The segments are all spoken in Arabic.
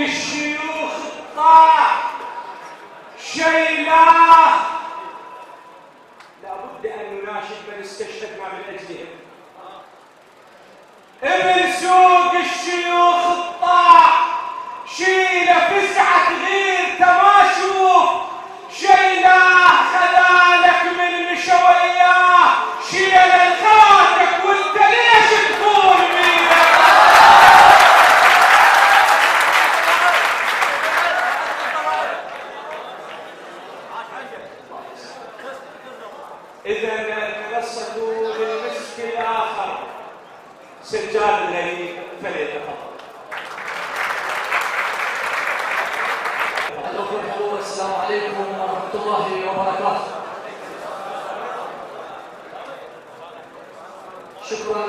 الشيوخ الطاع شيلاه. لابد ان نناشد من استشهد ما من اجلهم. ابن سوق الشيوخ الطاع شيله فزعه غير تماشوف شيلاه خذالك من مشوياه شيل الخاتك وانت ليش تكون بيه. إذا تلصقوا للمسك الآخر سجاد الغريب فليتفضل. السلام عليكم ورحمة الله وبركاته. شكرا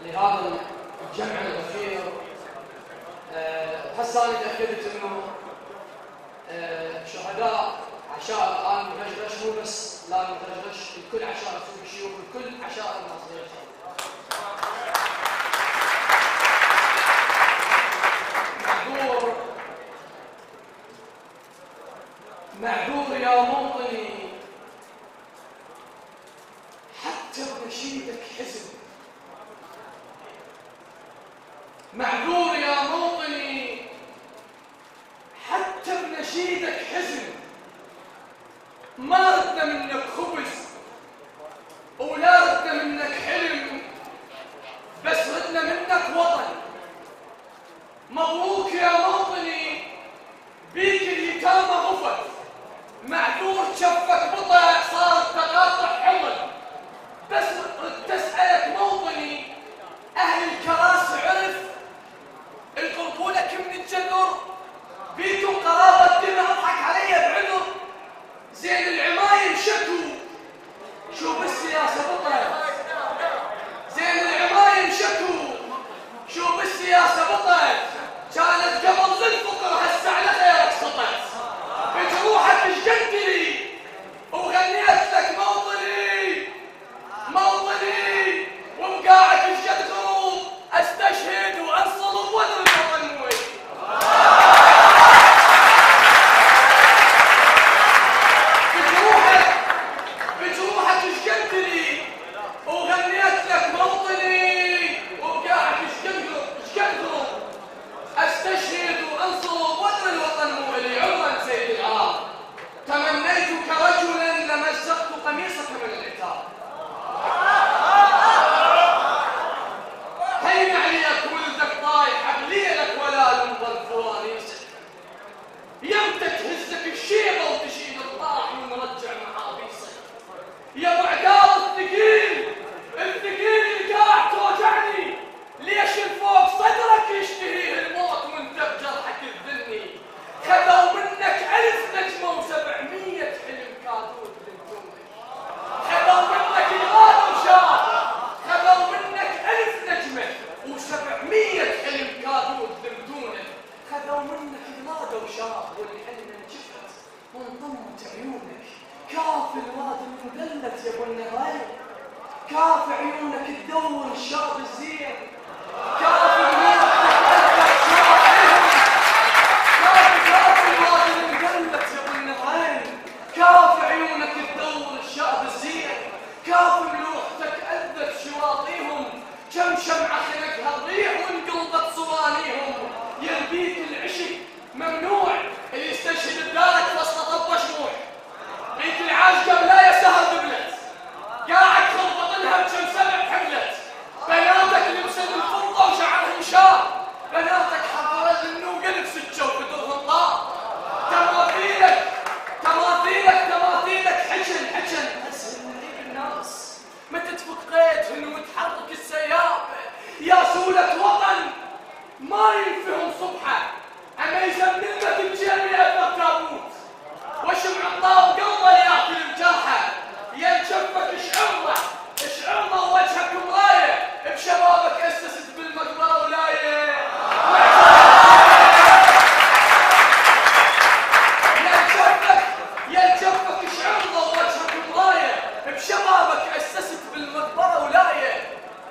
لهذا الجمع الغفير. هسه انا تأكدت انه شهداء عشائر الان مهجرش مو بس لا مهجرش الكل عشائر سوق الشيوخ الكل عشائر المصريين. معذور يا موطني حتى بنشيدك حزن. معذور يا موطني حتى بنشيدك حزن. ما ردنا منك خبز ولا ردنا منك حلم بس ردنا منك وطن. مبروك يا موطني بيك اليتامى غفت. معذور شفك بطل صارت تقاطع حمل بس تسألك موطني أهل الكراسي عرف القربولك من الجذر بيكم قرابة دماء. أضحك علي بعذر زين العمايل شكوا شو بالسياسة بطل. زين العمايل شكوا شو بالسياسة بطل. كانت قبل للفقر هسه على خيرك سطت. بجروحك اشجنتلي وغنيت لك موطني موطني ومقاعد اشجد غروب استشهد وانصل واضرب وطنوي. بجروحك اشجنتلي وغنيت لك موطني ومقاعد اشجد غروب استشهد وانصر وطن الوطن مو الي. عمرا سيد العرب تمنيتك رجلا لمزقت قميصك من العتاب. هين عليك ولدك طايح عقليلك ولا ينظر فوانيسك. يمتى تهزك الشيبه وتشيل الطاح ومرجع محابيسك. يا ابو عقال الثقيل اللي قاعد توجعني ليش الفوق صدرك يشتهيه الموت وانت بجرحك الذني. خذوا منك 1000 نجمة و700 حلم كادود للجملة. خذوا منك الغاد وشاب. خذوا منك 1000 نجمة و700 حلم كادود للجملة. خذوا منك الغاد وشاب والحلم انجفت وانضمت عيونك. كاف الواد المدلت يا ابو النهرين. كاف عيونك تدور الشاب الزين. كاف الواد المدلت يا ابو النهرين. كاف عيونك تدور الشاب الزين. كاف ملوحتك أذت شواطيهم. كم شمعة خلقها الريح وانقلبت صوانيهم. يربيك العشق ممنوع اللي يستشهد بدارك وسط طب شموع. بيك العاشقة ولا سهر دبلت. قاعد تخبطنها بكم سبع حملت. بناتك لبسن الفضة وشعرهم شاب. بناتك حضرت انه قلب سجة وبدرهم طار. تماثيلك حجن اسهل من ريق الناس. ما تتفك قيدهن وتحرك السيابة. يا سولة وطن ما ينفهم صبحه. اما يزملك الجميع بالتابوت. وشمع الطاو قلبه ياكل بجرحه. يا جفك اشعرنا ووجهك مرايه. بشبابك اسست بالمقبره ولايه. يا جفك اشعرنا ووجهك مرايه. بشبابك اسست بالمقبره ولايه.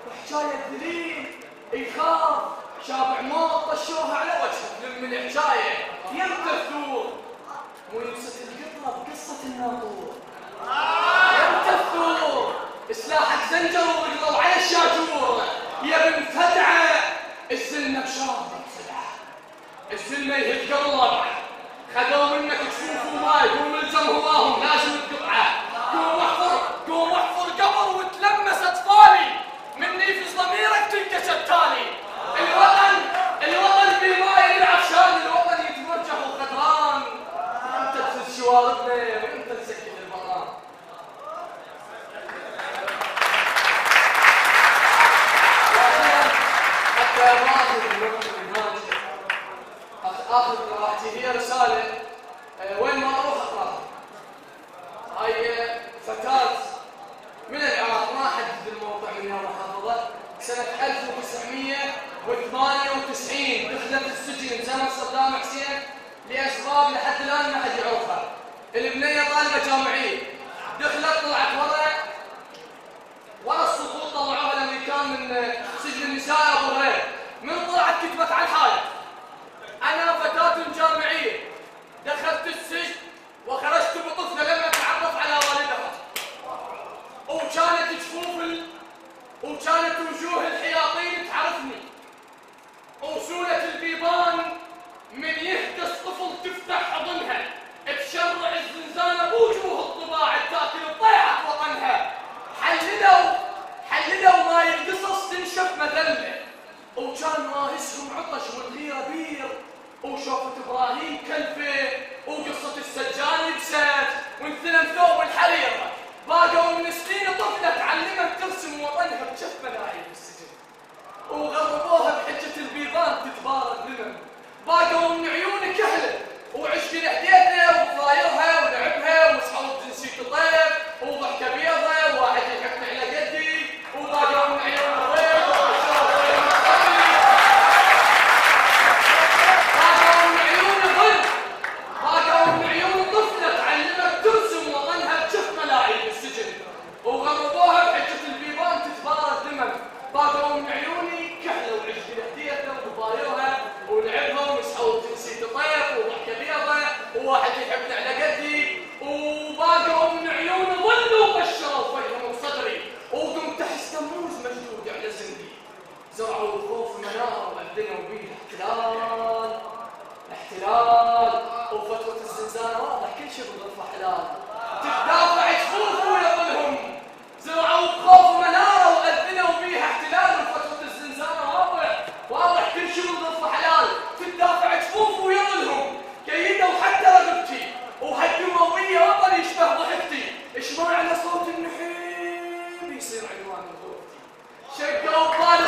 وحجايه دليل يخاف شابع موت طشوها على وجهك من الحكايه يمتى الثور ويمسك القطه بقصه الناطور. يمتى الثور سلاحك زنجر ورجلوا على الشاجور. يا بنت هدعه الزلمه بشاطر سلاح الزلمه يهد قلبك خذوا منك تشوفوا ما يقوم الزم هواهم لازم القطعه. قوم احفر قبر وتلمس اطفالي مني في ضميرك تلقى شتالي. الوطن بماي العشان الوطن يتمرجح وخضران. انت تفز شواربنا وانت تسكت البطان. حتى ما اخذ الوقت المنهاج اخذ راحتي. هي رساله وين ما اروح اقراها. هاي فتاه من العراق ما احدد الموقع من يوم حافظه. سنه 1998 دخلت السجن زمن صدام حسين لاسباب لحد الان ما حد يعرفها. البنيه طالبه جامعيه دخلت طلعت ورا السقوط طلعوها الامريكان من سجن النساء ابو غير. من طلعت كتبت على الحائط انا فتاه جامعيه دخلت السجن وخرجت بطفله لما اتعرف على والدها. وكانت وجوه الحياطين تعرفني. وسولة البيبان من يهدس طفل تفتح حضنها تشرع الزنزانة بوجوه الطباع تاكل طيحة وطنها. حللوا ما القصص تنشف مثلنا. وكان ناهسهم عطش والغيرة بير. وشوفت ابراهيم كلفه وقصة السجان يبسات وانثلم ثوب الحرير. باقوا من سنين طفلة تعلمت ترسم وطنها بجف ملاعب السجن. وغربوها بحجة البيضان تتبارك لمن. باقوا من عيون كهلة وعشق لحديتها وضايرها ولعبها وسحوت جنسية طيب وضحكة بيضة وواحد يحكم على قدي. وباقوا من عيون الريض باقوا من عيون طفلة تعلمت ترسم وطنها بجف ملاعب السجن. وغربوها بحجة البيبان تتبارك لمن. باقوا من عيوني كحلة وعشق لحديتها وضايرها ولعبها ومسحوت جنسية طيب وضحكة بيضة وواحد يحبني على قدي. وباقوا من عيوني ظلوا وبشروا فيهم صدري. وقمت احس كموز مشدود على زندي. زرعوا الخوف منار وأذنوا بيه احتلال. وفترة الزنزانة واضح كل شيء بالغرفة حلال. تدافع جفوف ويظلهم. زرعوا بخوف منارة وأذنوا بيها احتلال. وفترة الزنزانة واضح كل شيء بالغرفة حلال. تدافع جفوف ويظلهم. كيدوا حتى رقبتي وهدموا بي وطني يشبه ضحكتي. ايش معنى صوت النحيب يصير عنوان غرفتي. شقوا ببالي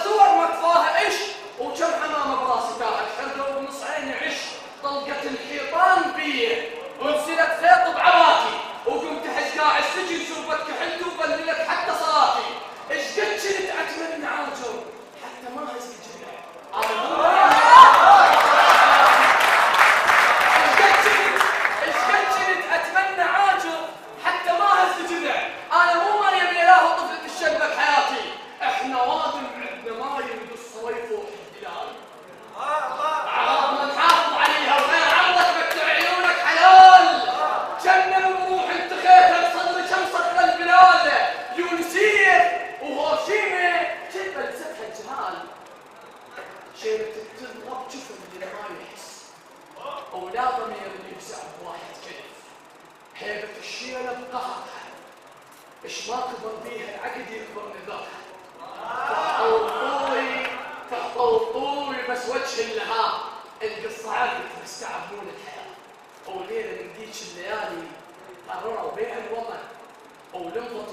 صور ما كفاها ايش. وكم حمامه براسي تاعت حرقوا بنص عيني عش. طلقت الحيطان بيه وانسلت خيط بعراتي. وقمت احس قاع السجن شربت كحلتي وبللت حتى صلاتي. ايش قد كنت اتمنى عاجر حتى ما هز الجبع. ايش قد كنت اتمنى عاجر حتى ما هز الجبع. انا مو مريم اله وطفلة الشبه بحياتي. احنا وادم عندنا ماي بالصويف والهلال. عرضنا نحافظ عليها وغير عرضك مكتب عيونك حلال. جنة وروح انتخيتها بصدر شمسة البلاد. يونسية وهوشيمة كيف لبستها الجهال. شيبة بتضرب جفن اللي ما يحس. ولا ضمير اللي يفزع بواحد كيف. هيبة الشيلة بقهرها. ايش ما كبر بيها العقد يكبر نذرها. تحطوا الطوي بس وجه اللها. القصة عادت مستعبون الحياة. وليلة من ديك الليالي قرروا بيع الوطن ولمضت